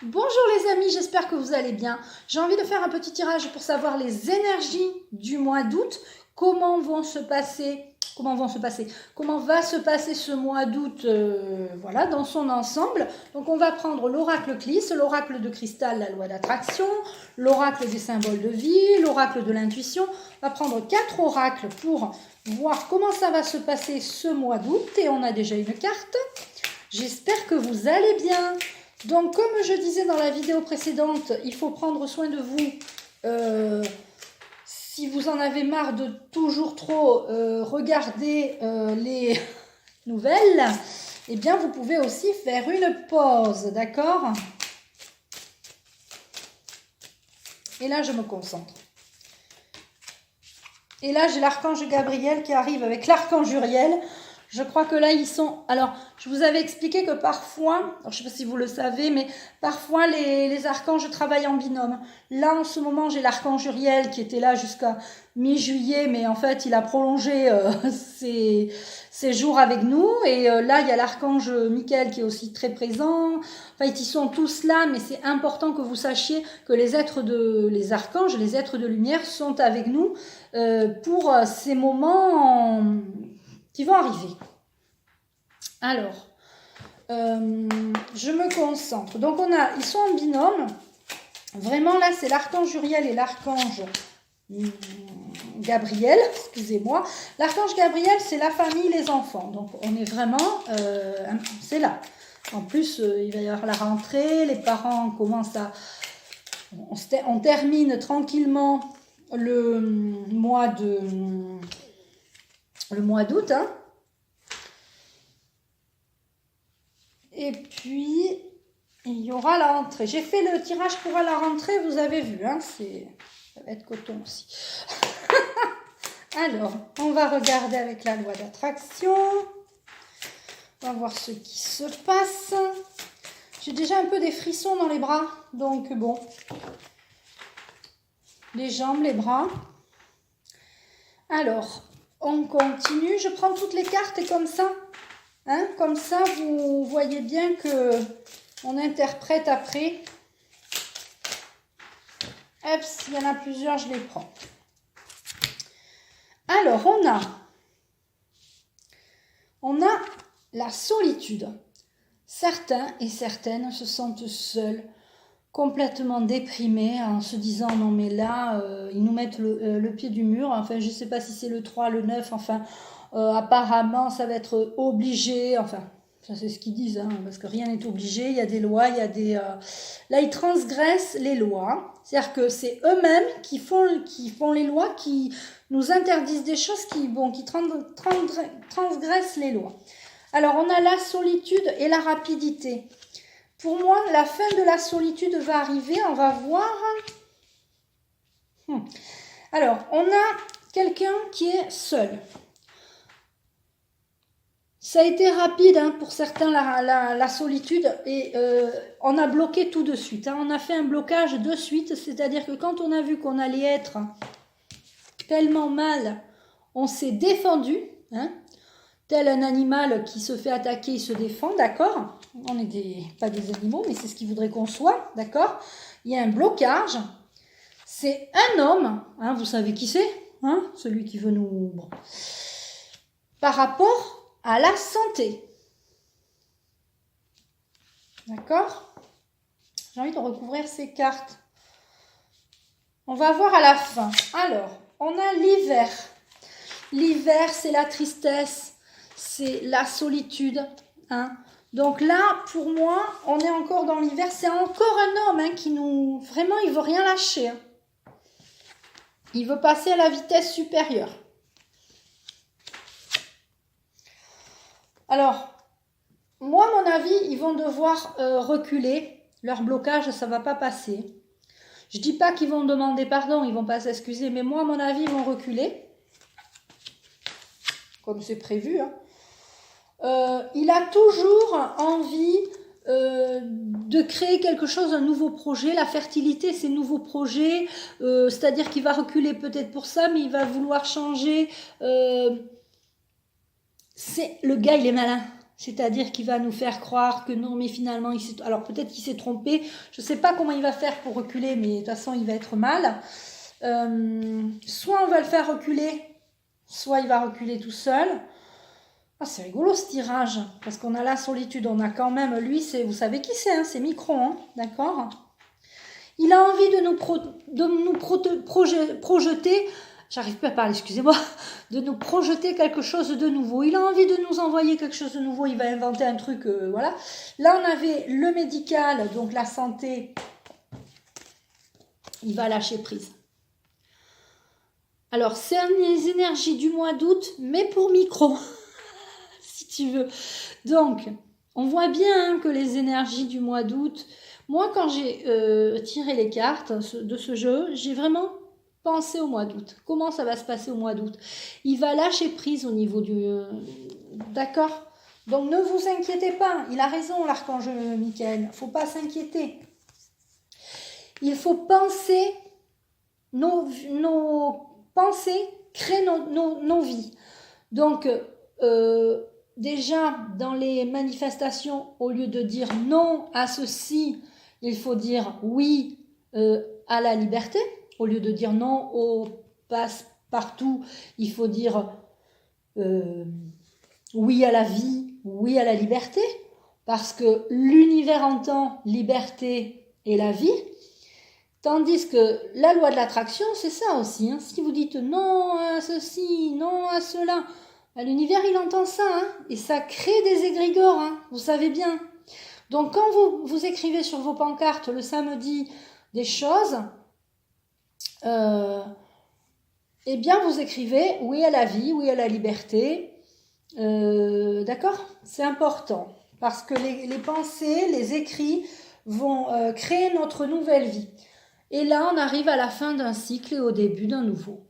Bonjour les amis, j'espère que vous allez bien. J'ai envie de faire un petit tirage pour savoir les énergies du mois d'août. Comment va se passer ce mois d'août, voilà, dans son ensemble. Donc on va prendre l'oracle Clis, l'oracle de cristal, la loi d'attraction, l'oracle des symboles de vie, l'oracle de l'intuition. On va prendre 4 oracles pour voir comment ça va se passer ce mois d'août. Et on a déjà une carte. J'espère que vous allez bien. Donc, comme je disais dans la vidéo précédente, il faut prendre soin de vous. Si vous en avez marre de toujours trop regarder les nouvelles, eh bien, vous pouvez aussi faire une pause, d'accord? Et là, je me concentre. Et là, j'ai l'archange Gabriel qui arrive avec l'archange Uriel. Je crois que là, ils sont... Alors, je vous avais expliqué que parfois, je ne sais pas si vous le savez, mais parfois, les archanges travaillent en binôme. Là, en ce moment, j'ai l'archange Uriel qui était là jusqu'à mi-juillet, mais en fait, il a prolongé ses jours avec nous. Et là, il y a l'archange Michael qui est aussi très présent. Enfin, ils sont tous là, mais c'est important que vous sachiez que les archanges, les êtres de lumière sont avec nous pour ces moments qui vont arriver. Alors, je me concentre. Donc, ils sont en binôme. Vraiment, là, c'est l'archange Uriel et l'archange Gabriel. Excusez-moi. L'archange Gabriel, c'est la famille, les enfants. Donc, on est vraiment... c'est là. En plus, il va y avoir la rentrée. Les parents commencent à... On termine tranquillement le mois d'août, hein. Et puis, il y aura la rentrée. J'ai fait le tirage pour la rentrée, vous avez vu, hein, ça va être coton aussi. Alors, on va regarder avec la loi d'attraction. On va voir ce qui se passe. J'ai déjà un peu des frissons dans les bras, donc bon. Les jambes, les bras. Alors, on continue. Je prends toutes les cartes et comme ça... Hein, comme ça, vous voyez bien que on interprète après. Hop, s'il y en a plusieurs, je les prends. Alors, on a la solitude. Certains et certaines se sentent seuls, complètement déprimés, en se disant non mais là, ils nous mettent le pied du mur. Enfin, je ne sais pas si c'est le 3, le 9, enfin... apparemment, ça va être obligé, enfin, ça c'est ce qu'ils disent, hein, parce que rien n'est obligé, il y a des lois, il y a des... Là, ils transgressent les lois, c'est-à-dire que c'est eux-mêmes qui font les lois, qui nous interdisent des choses qui transgressent les lois. Alors, on a la solitude et la rapidité. Pour moi, la fin de la solitude va arriver, on va voir... Alors, on a quelqu'un qui est seul. Ça a été rapide hein, pour certains la solitude et on a bloqué tout de suite. Hein. On a fait un blocage de suite, c'est-à-dire que quand on a vu qu'on allait être tellement mal, on s'est défendu. Hein, tel un animal qui se fait attaquer, il se défend, d'accord? On n'est pas des animaux, mais c'est ce qu'il voudrait qu'on soit, d'accord? Il y a un blocage. C'est un homme, hein, vous savez qui c'est? Hein, celui qui veut nous... Bon. Par rapport... à la santé. D'accord? J'ai envie de recouvrir ces cartes. On va voir à la fin. Alors, on a l'hiver. L'hiver, c'est la tristesse, c'est la solitude. Hein? Donc là, pour moi, on est encore dans l'hiver. C'est encore un homme hein, qui nous... Vraiment, il ne veut rien lâcher. Hein. Il veut passer à la vitesse supérieure. Alors, moi, à mon avis, ils vont devoir reculer. Leur blocage, ça ne va pas passer. Je ne dis pas qu'ils vont demander pardon, ils ne vont pas s'excuser, mais moi, à mon avis, ils vont reculer. Comme c'est prévu. Hein. Il a toujours envie de créer quelque chose, un nouveau projet. La fertilité, c'est un nouveau projet. C'est-à-dire qu'il va reculer peut-être pour ça, mais il va vouloir changer... Le gars, il est malin. c'est-à-dire qu'il va nous faire croire que non, mais finalement, alors peut-être qu'il s'est trompé, je ne sais pas comment il va faire pour reculer, mais de toute façon, il va être mal. Soit on va le faire reculer, soit il va reculer tout seul. Ah, c'est rigolo ce tirage, parce qu'on a la solitude, on a quand même, lui, vous savez qui c'est, hein, c'est Micron, hein, d'accord? Il a envie de nous projeter, j'arrive pas à parler, excusez-moi, de nous projeter quelque chose de nouveau. Il a envie de nous envoyer quelque chose de nouveau, il va inventer un truc, voilà. Là, on avait le médical, donc la santé, il va lâcher prise. Alors, c'est les énergies du mois d'août, mais pour Micron, si tu veux. Donc, on voit bien hein, que les énergies du mois d'août, moi, quand j'ai tiré les cartes de ce jeu, j'ai vraiment pensé au mois d'août. Comment ça va se passer au mois d'août? Il va lâcher prise au niveau du... D'accord? Donc, ne vous inquiétez pas. Il a raison, l'archange Michael. Il ne faut pas s'inquiéter. Il faut penser... Nos pensées créent nos vies. Donc, déjà, dans les manifestations, au lieu de dire non à ceci, il faut dire oui à la liberté. Au lieu de dire non au passe-partout, il faut dire oui à la vie, oui à la liberté. Parce que l'univers entend liberté et la vie. Tandis que la loi de l'attraction, c'est ça aussi. Hein. Si vous dites non à ceci, non à cela, l'univers, il entend ça. Hein, et ça crée des égrégores, hein, vous savez bien. Donc, quand vous écrivez sur vos pancartes le samedi des choses, eh bien, vous écrivez oui à la vie, oui à la liberté. D'accord? C'est important. Parce que les pensées, les écrits vont créer notre nouvelle vie. Et là, on arrive à la fin d'un cycle et au début d'un nouveau.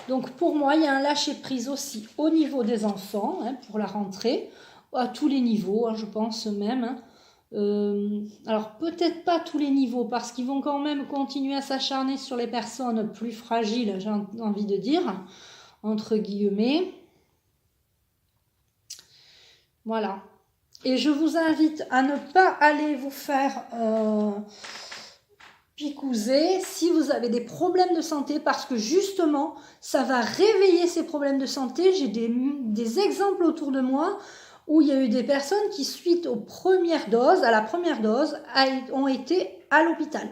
Donc, pour moi, il y a un lâcher-prise aussi au niveau des enfants, hein, pour la rentrée, à tous les niveaux, hein, je pense même. Hein. Alors, peut-être pas tous les niveaux, parce qu'ils vont quand même continuer à s'acharner sur les personnes plus fragiles, j'ai envie de dire, entre guillemets. Voilà. Et je vous invite à ne pas aller vous faire... picouser si vous avez des problèmes de santé parce que justement ça va réveiller ces problèmes de santé. J'ai des exemples autour de moi où il y a eu des personnes qui suite à la première dose ont été à l'hôpital.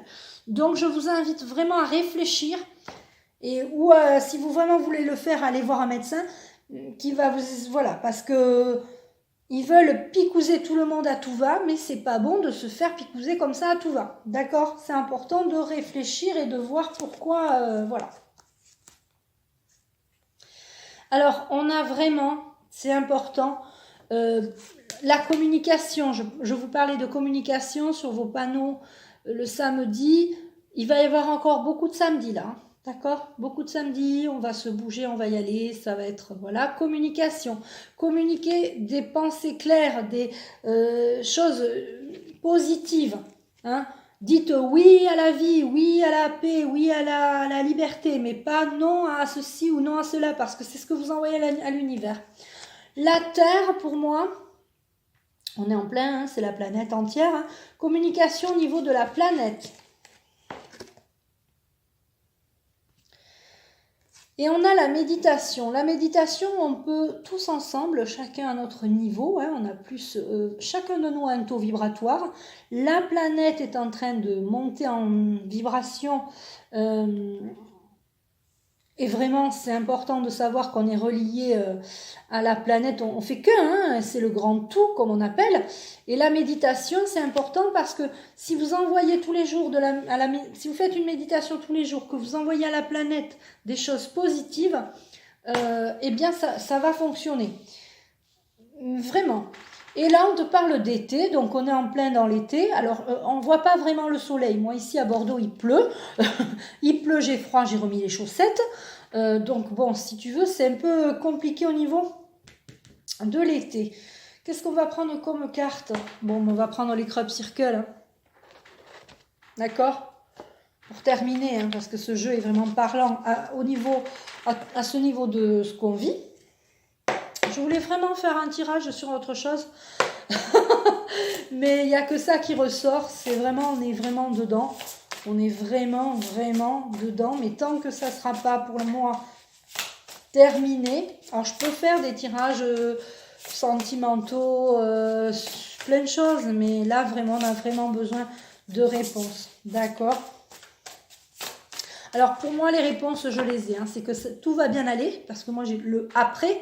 Donc je vous invite vraiment à réfléchir ou si vous vraiment voulez le faire, allez voir un médecin qui va vous... Voilà, parce que ils veulent picouser tout le monde à tout va, mais c'est pas bon de se faire picouser comme ça à tout va. D'accord? C'est important de réfléchir et de voir pourquoi, voilà. Alors, on a vraiment, c'est important, la communication. Je vous parlais de communication sur vos panneaux le samedi. Il va y avoir encore beaucoup de samedis là. Hein. D'accord? Beaucoup de samedis, on va se bouger, on va y aller, ça va être, voilà, communication. Communiquer des pensées claires, des choses positives. Hein? Dites oui à la vie, oui à la paix, oui à la liberté, mais pas non à ceci ou non à cela, parce que c'est ce que vous envoyez à l'univers. La Terre, pour moi, on est en plein, hein, c'est la planète entière. Hein. Communication au niveau de la planète. Et on a la méditation. La méditation, on peut tous ensemble, chacun à notre niveau, hein, on a plus, chacun de nous a un taux vibratoire. La planète est en train de monter en vibration. Et vraiment, c'est important de savoir qu'on est relié à la planète. On fait qu'un, hein, c'est le grand tout, comme on appelle. Et la méditation, c'est important parce que si vous envoyez tous les jours, si vous faites une méditation tous les jours, que vous envoyez à la planète des choses positives, eh bien, ça va fonctionner. Vraiment. Et là, on te parle d'été, donc on est en plein dans l'été. Alors, on ne voit pas vraiment le soleil. Moi, ici à Bordeaux, il pleut. Il pleut, j'ai froid, j'ai remis les chaussettes. Donc, bon, si tu veux, c'est un peu compliqué au niveau de l'été. Qu'est-ce qu'on va prendre comme carte? Bon, on va prendre les Crop Circle. Hein. D'accord? Pour terminer, hein, parce que ce jeu est vraiment parlant à ce niveau de ce qu'on vit. Je voulais vraiment faire un tirage sur autre chose. Mais il n'y a que ça qui ressort. C'est vraiment, on est vraiment dedans. On est vraiment, vraiment dedans. Mais tant que ça ne sera pas pour le mois terminé. Alors, je peux faire des tirages sentimentaux, plein de choses. Mais là, vraiment, on a vraiment besoin de réponses. D'accord? Alors, pour moi, les réponses, je les ai. Hein. C'est que tout va bien aller. Parce que moi, j'ai le après.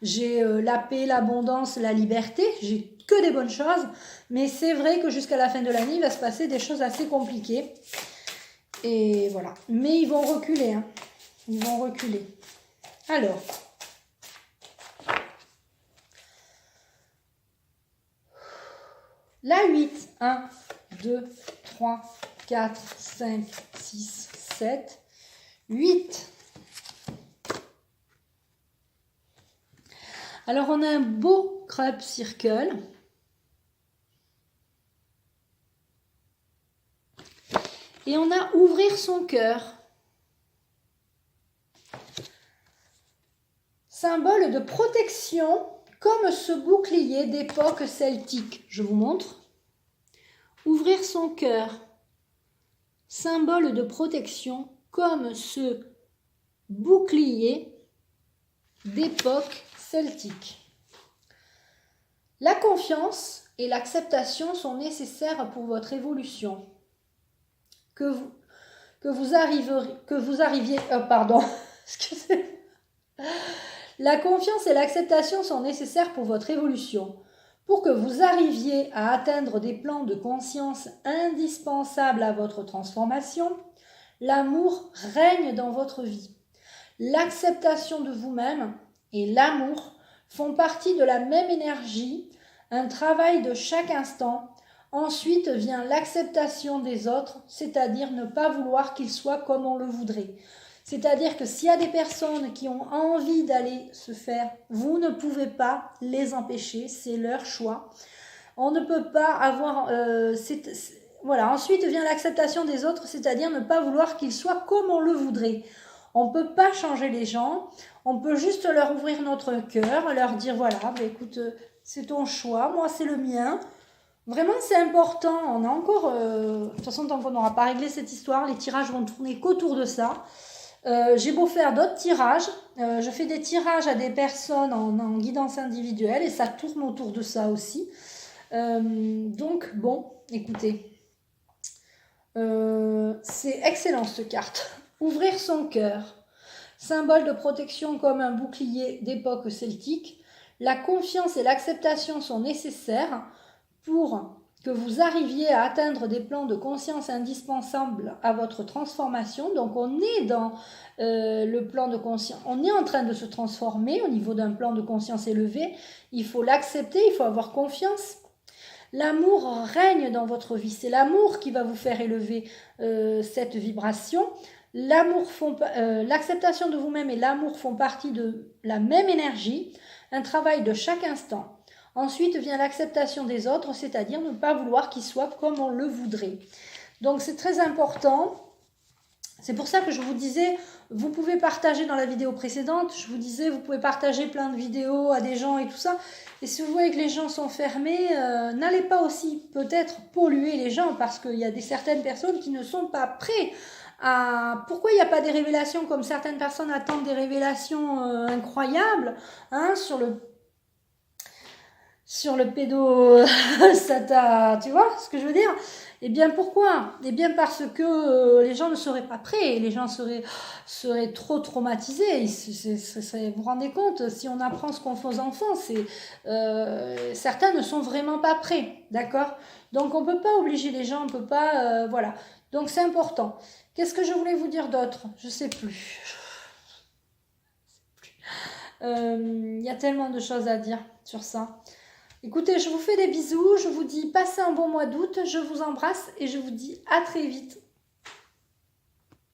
J'ai la paix, l'abondance, la liberté. J'ai que des bonnes choses. Mais c'est vrai que jusqu'à la fin de l'année, il va se passer des choses assez compliquées. Et voilà. Mais ils vont reculer. Hein. Ils vont reculer. Alors. La 8. 1, 2, 3, 4, 5, 6, 7, 8. Alors, on a un beau crêpe circle. Et on a ouvrir son cœur. Symbole de protection, comme ce bouclier d'époque celtique. Je vous montre. Ouvrir son cœur. Symbole de protection, comme ce bouclier d'époque celtique. La confiance et l'acceptation sont nécessaires pour votre évolution. Que vous arriviez, excusez-moi. La confiance et l'acceptation sont nécessaires pour votre évolution. Pour que vous arriviez à atteindre des plans de conscience indispensables à votre transformation, l'amour règne dans votre vie. L'acceptation de vous-même et l'amour font partie de la même énergie, un travail de chaque instant. Ensuite vient l'acceptation des autres, c'est-à-dire ne pas vouloir qu'ils soient comme on le voudrait. C'est-à-dire que s'il y a des personnes qui ont envie d'aller se faire, vous ne pouvez pas les empêcher, c'est leur choix. On ne peut pas avoir... voilà. Ensuite vient l'acceptation des autres, c'est-à-dire ne pas vouloir qu'ils soient comme on le voudrait. On ne peut pas changer les gens, on peut juste leur ouvrir notre cœur, leur dire voilà, bah, écoute, c'est ton choix, moi c'est le mien. Vraiment c'est important, on a encore... de toute façon, tant qu'on n'aura pas réglé cette histoire, les tirages vont tourner qu'autour de ça. J'ai beau faire d'autres tirages, je fais des tirages à des personnes en guidance individuelle et ça tourne autour de ça aussi. Donc bon, écoutez, c'est excellent cette carte. Ouvrir son cœur, symbole de protection comme un bouclier d'époque celtique. La confiance et l'acceptation sont nécessaires pour que vous arriviez à atteindre des plans de conscience indispensables à votre transformation. Donc on est dans le plan de conscience, on est en train de se transformer au niveau d'un plan de conscience élevé. Il faut l'accepter, il faut avoir confiance. L'amour règne dans votre vie, c'est l'amour qui va vous faire élever cette vibration. L'acceptation de vous-même et l'amour font partie de la même énergie, un travail de chaque instant. Ensuite vient l'acceptation des autres, c'est-à-dire ne pas vouloir qu'ils soient comme on le voudrait. Donc c'est très important. C'est pour ça que je vous disais, vous pouvez partager dans la vidéo précédente, je vous disais, vous pouvez partager plein de vidéos à des gens et tout ça. Et si vous voyez que les gens sont fermés, n'allez pas aussi peut-être polluer les gens parce qu'il y a certaines personnes qui ne sont pas prêtes à... Pourquoi il n'y a pas des révélations comme certaines personnes attendent des révélations incroyables hein, sur le pédo, tu vois ce que je veux dire? Eh bien pourquoi? Eh bien parce que les gens ne seraient pas prêts, les gens seraient trop traumatisés. Vous vous rendez compte, si on apprend ce qu'on fait aux enfants, certains ne sont vraiment pas prêts, d'accord? Donc on ne peut pas obliger les gens, on ne peut pas, voilà. Donc c'est important. Qu'est-ce que je voulais vous dire d'autre? Je ne sais plus. Il y a tellement de choses à dire sur ça. Écoutez, je vous fais des bisous, je vous dis passez un bon mois d'août, je vous embrasse et je vous dis à très vite.